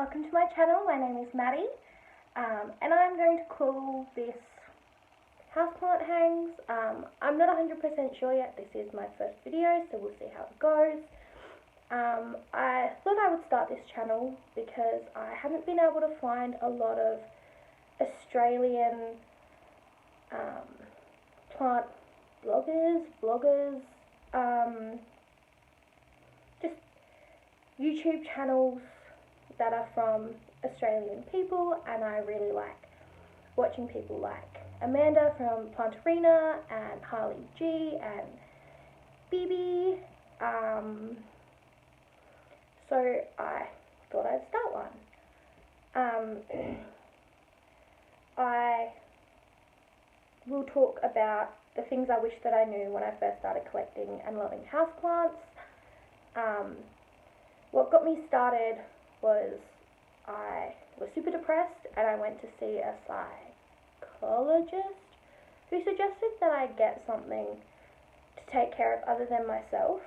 welcome to my channel. My name is Maddie, and I'm going to call this Houseplant Hangs. I'm not 100% sure yet. This is my first video, so we'll see how it goes. I thought I would start this channel because I haven't been able to find a lot of Australian plant bloggers, just YouTube channels that are from Australian people, and I really like watching people like Amanda from Plantarina and Harley G and Bibi. So I thought I'd start one. I will talk about the things I wish that I knew when I first started collecting and loving houseplants. What got me started was I was super depressed, and I went to see a psychologist who suggested that I get something to take care of other than myself.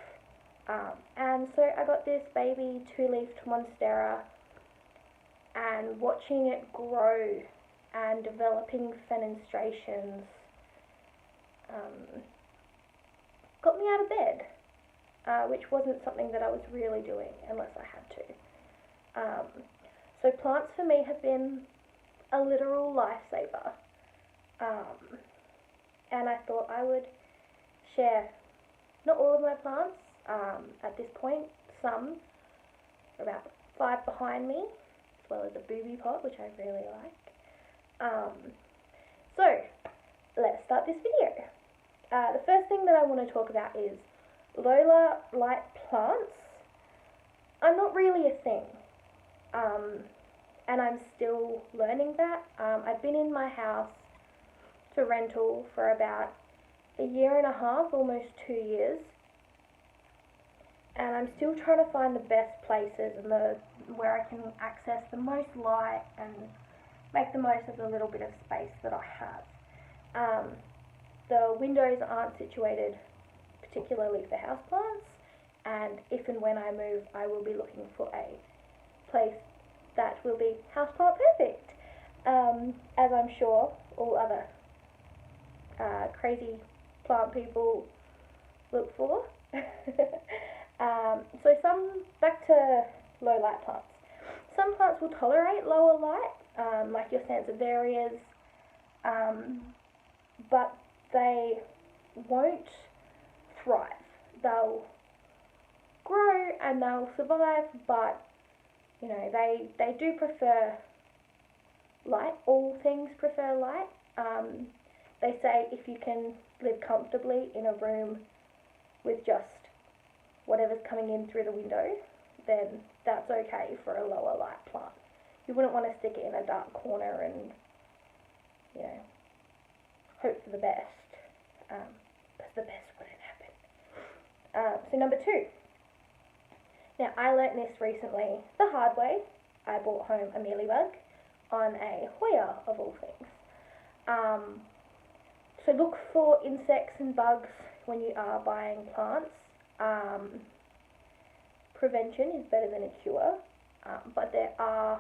And so I got this baby two-leafed monstera, and watching it grow and developing fenestrations got me out of bed, which wasn't something that I was really doing unless I had to. So plants for me have been a literal lifesaver, and I thought I would share not all of my plants at this point. Some, about 5 behind me, as well as a booby pot, which I really like. So let's start this video. The first thing that I want to talk about is Lola light plants are not really a thing, and I'm still learning that. I've been in my house to rental for about a year and a half, almost 2 years, and I'm still trying to find the best places and where I can access the most light and make the most of the little bit of space that I have. The windows aren't situated particularly for houseplants, and if and when I move, I will be looking for a place that will be houseplant perfect, as I'm sure all other crazy plant people look for. So back to low light plants. Some plants will tolerate lower light, like your Sansevierias, but they won't thrive. They'll grow and they'll survive, but you know, they do prefer light. All things prefer light. They say if you can live comfortably in a room with just whatever's coming in through the window, then that's okay for a lower light plant. You wouldn't want to stick it in a dark corner and, you know, hope for the best, because the best wouldn't happen. So number 2. Now, I learnt this recently the hard way. I brought home a mealybug on a Hoya, of all things. So look for insects and bugs when you are buying plants. Prevention is better than a cure, but there are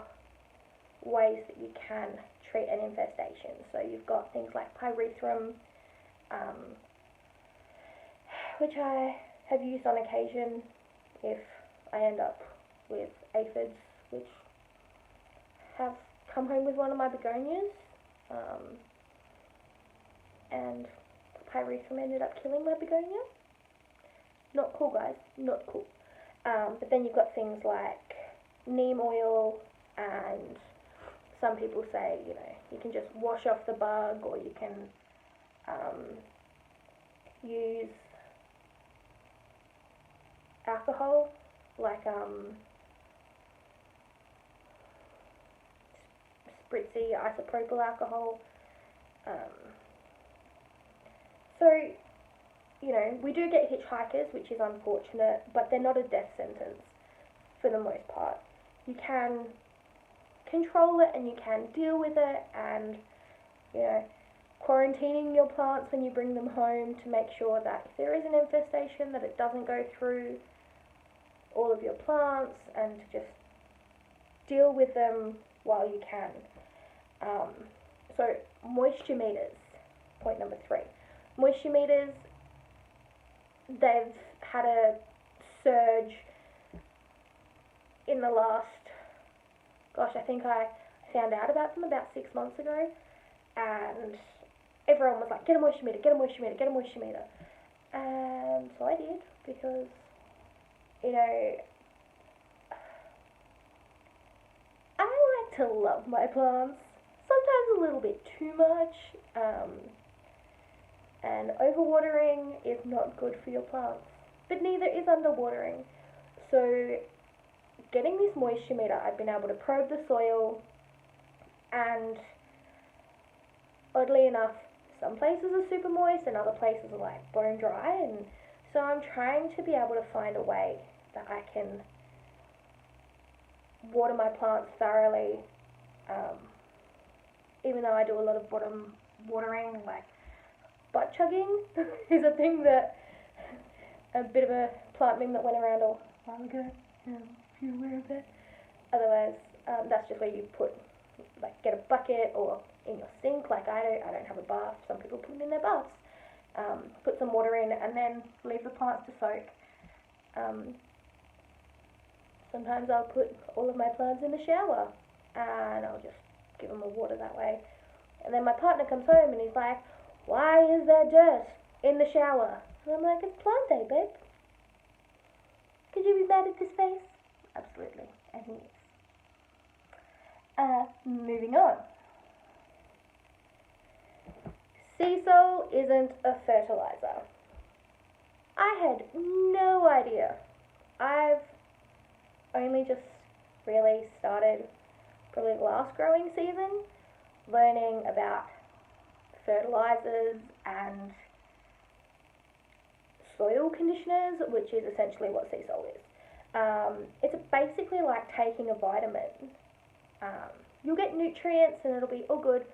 ways that you can treat an infestation. So you've got things like pyrethrum, which I have used on occasion if I end up with aphids, which have come home with one of my begonias, and pyrethrum ended up killing my begonia. Not cool, guys, not cool. But then you've got things like neem oil, and some people say, you know, you can just wash off the bug, or you can use alcohol, like spritzy isopropyl alcohol. So, you know, we do get hitchhikers, which is unfortunate, but they're not a death sentence for the most part. You can control it and you can deal with it, and, you know, quarantining your plants when you bring them home to make sure that if there is an infestation, that it doesn't go through all of your plants, and to just deal with them while you can. Um, so moisture meters, point number 3. Moisture meters, they've had a surge in the last, gosh, I think I found out about them about 6 months ago, and everyone was like, get a moisture meter, get a moisture meter, get a moisture meter. And so I did, because, you know, I like to love my plants, sometimes a little bit too much, and overwatering is not good for your plants, but neither is underwatering. So getting this moisture meter, I've been able to probe the soil, and oddly enough, some places are super moist and other places are like bone dry, and so I'm trying to be able to find a way that I can water my plants thoroughly, even though I do a lot of bottom watering, like butt chugging is a thing that, a bit of a plant meme that went around a while ago, if you're aware of that. Otherwise, that's just where you put, like, get a bucket or in your sink, like I don't have a bath, some people put them in their baths. Put some water in and then leave the plants to soak. Sometimes I'll put all of my plants in the shower and I'll just give them a water that way. And then my partner comes home and he's like, why is there dirt in the shower? And I'm like, it's plant day, babe. Could you be mad at this face? Absolutely. And he is. Moving on. Seasol isn't a fertilizer. I had no idea. I've only just really started, probably last growing season, learning about fertilizers and soil conditioners, which is essentially what Seasol is. It's basically like taking a vitamin. You'll get nutrients and it'll be all good,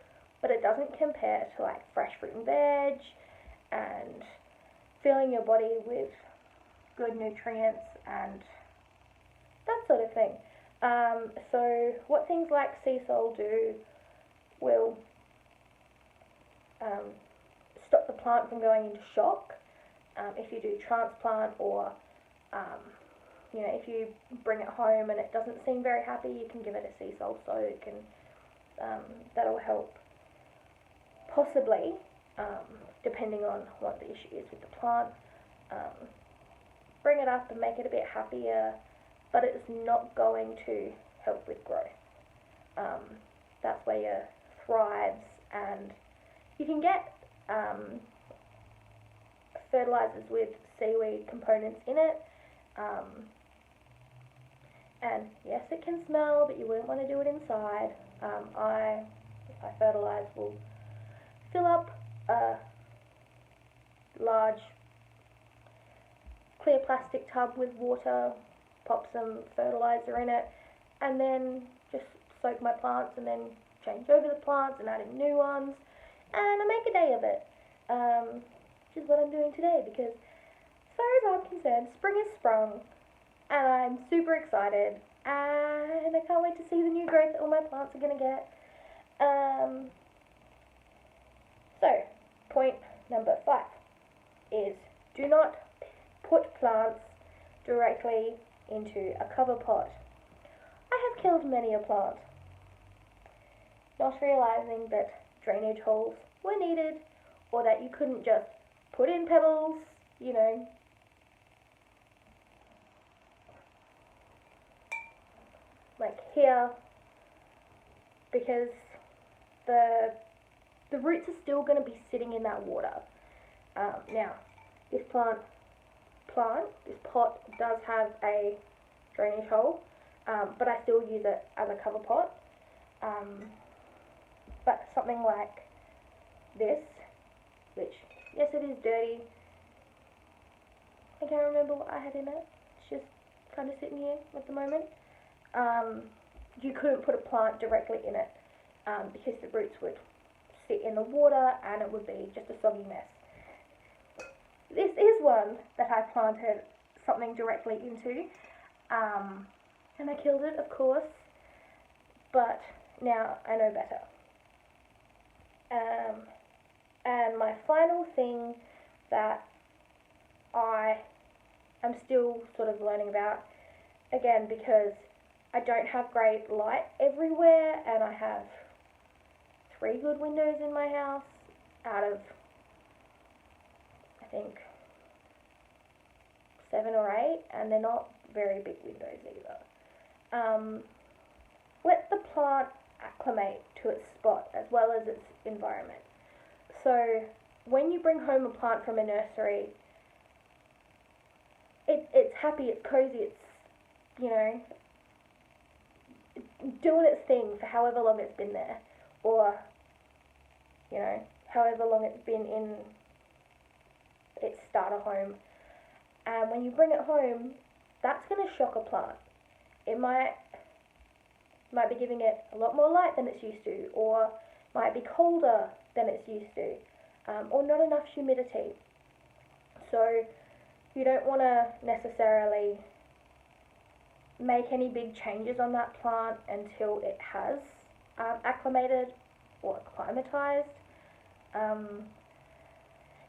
but it doesn't compare to like fresh fruit and veg and filling your body with good nutrients and that sort of thing. So what things like Seasol do will stop the plant from going into shock. If you do transplant or if you bring it home and it doesn't seem very happy, you can give it a Seasol soak, and that'll help, possibly, depending on what the issue is with the plant, bring it up and make it a bit happier, but it's not going to help with growth. That's where your thrives, and you can get fertilizers with seaweed components in it. And yes, it can smell, but you wouldn't want to do it inside. If I fertilize, will fill up a large clear plastic tub with water, pop some fertilizer in it, and then just soak my plants and then change over the plants and add in new ones, and I make a day of it, which is what I'm doing today, because as far as I'm concerned, spring has sprung, and I'm super excited, and I can't wait to see the new growth that all my plants are going to get. So, point number 5 is do not put plants directly into a cover pot. I have killed many a plant, not realizing that drainage holes were needed, or that you couldn't just put in pebbles, like here, because the roots are still going to be sitting in that water. Now, this pot does have a drainage hole, but I still use it as a cover pot. But something like this, which, yes, it is dirty. I can't remember what I had in it. It's just kind of sitting here at the moment. You couldn't put a plant directly in it, because the roots would sit in the water and it would be just a soggy mess. This is one that I planted something directly into, and I killed it, of course. but now I know better. And my final thing that I am still sort of learning about, again, because I don't have great light everywhere, and I have 3 good windows in my house out of, I think, 7 or 8, and they're not very big windows either. Let the plant acclimate to its spot as well as its environment. So when you bring home a plant from a nursery, it's happy, it's cozy, it's, you know, doing its thing for however long it's been there, or, you know, however long it's been in its starter home. And when you bring it home, that's going to shock a plant. It might be giving it a lot more light than it's used to, or might be colder than it's used to, or not enough humidity. So you don't want to necessarily make any big changes on that plant until it has acclimated or acclimatized.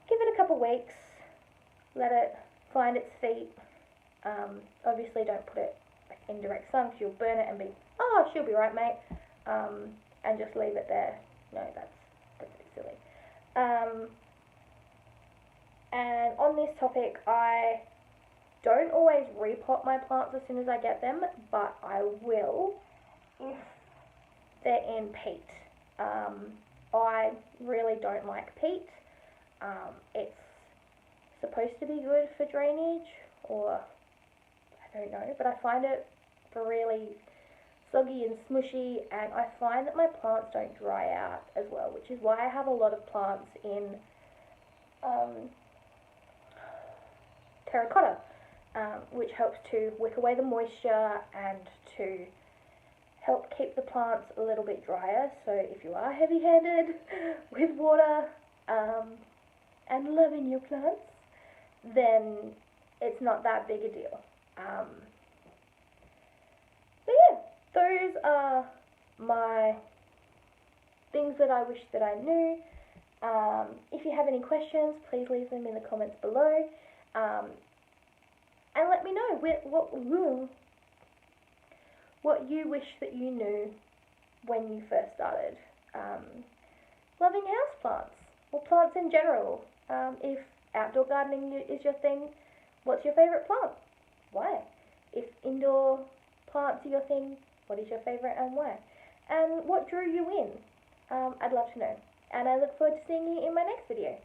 Give it a couple weeks, let it find its feet. Obviously don't put it in direct sun because you'll burn it and be, oh, she'll be right, mate, and just leave it there. No, that's a bit silly. And on this topic, I don't always repot my plants as soon as I get them, but I will if they're in peat. I really don't like peat. It's supposed to be good for drainage, or I don't know, but I find it really soggy and smushy, and I find that my plants don't dry out as well, which is why I have a lot of plants in terracotta, which helps to wick away the moisture and to help keep the plants a little bit drier. So if you are heavy-handed with water and loving your plants, then it's not that big a deal. But yeah, those are my things that I wish that I knew. If you have any questions, please leave them in the comments below. And let me know what you wish that you knew when you first started loving houseplants, or plants in general. If outdoor gardening is your thing, what's your favourite plant? Why? If indoor plants are your thing, what is your favourite and why? And what drew you in? I'd love to know. And I look forward to seeing you in my next video.